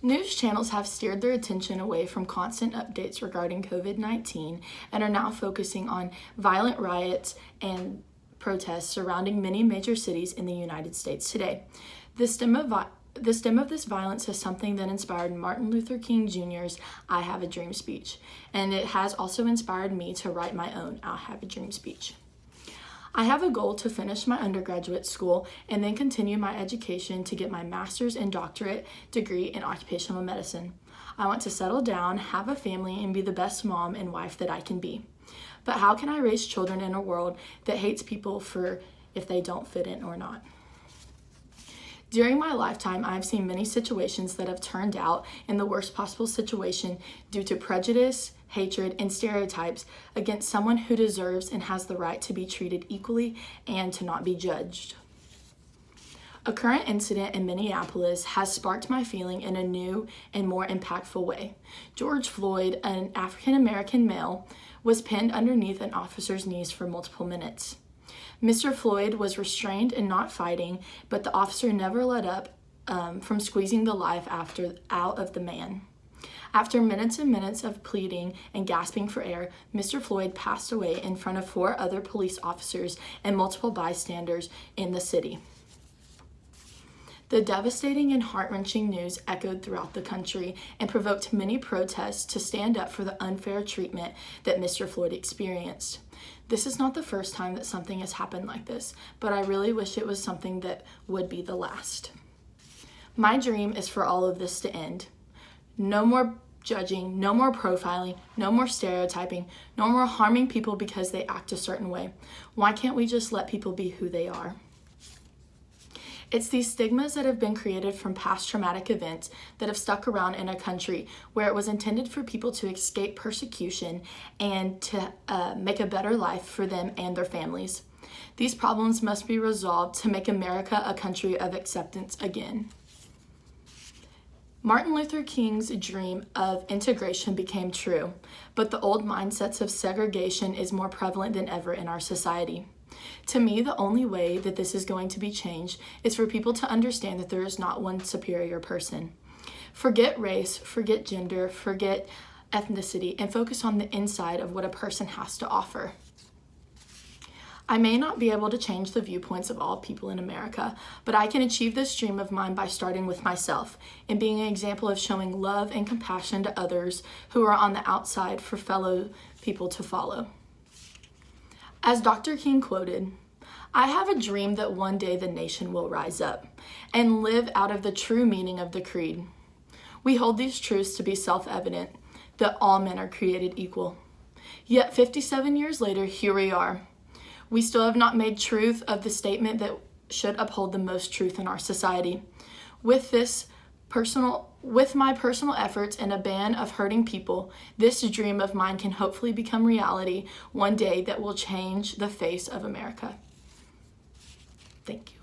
News channels have steered their attention away from constant updates regarding COVID-19 and are now focusing on violent riots and protests surrounding many major cities in the United States today. The stem of this violence is something that inspired Martin Luther King Jr.'s I Have a Dream speech, and it has also inspired me to write my own I Have a Dream speech. I have a goal to finish my undergraduate school and then continue my education to get my master's and doctorate degree in occupational medicine. I want to settle down, have a family, and be the best mom and wife that I can be. But how can I raise children in a world that hates people for if they don't fit in or not? During my lifetime, I've seen many situations that have turned out in the worst possible situation due to prejudice, hatred, and stereotypes against someone who deserves and has the right to be treated equally and to not be judged. A current incident in Minneapolis has sparked my feeling in a new and more impactful way. George Floyd, an African-American male, was pinned underneath an officer's knees for multiple minutes. Mr. Floyd was restrained and not fighting, but the officer never let up from squeezing the life out of the man. After minutes and minutes of pleading and gasping for air, Mr. Floyd passed away in front of 4 other police officers and multiple bystanders in the city. The devastating and heart-wrenching news echoed throughout the country and provoked many protests to stand up for the unfair treatment that Mr. Floyd experienced. This is not the first time that something has happened like this, but I really wish it was something that would be the last. My dream is for all of this to end. No more judging, no more profiling, no more stereotyping, no more harming people because they act a certain way. Why can't we just let people be who they are? It's these stigmas that have been created from past traumatic events that have stuck around in a country where it was intended for people to escape persecution and to make a better life for them and their families. These problems must be resolved to make America a country of acceptance again. Martin Luther King's dream of integration became true, but the old mindsets of segregation is more prevalent than ever in our society. To me, the only way that this is going to be changed is for people to understand that there is not one superior person. Forget race, forget gender, forget ethnicity, and focus on the inside of what a person has to offer. I may not be able to change the viewpoints of all people in America, but I can achieve this dream of mine by starting with myself and being an example of showing love and compassion to others who are on the outside for fellow people to follow. As Dr. King quoted, "I have a dream that one day the nation will rise up and live out of the true meaning of the creed. We hold these truths to be self-evident, that all men are created equal. Yet 57 years later, here we are. We still have not made truth of the statement that should uphold the most truth in our society. With my personal efforts and a ban of hurting people, this dream of mine can hopefully become reality one day that will change the face of America." Thank you.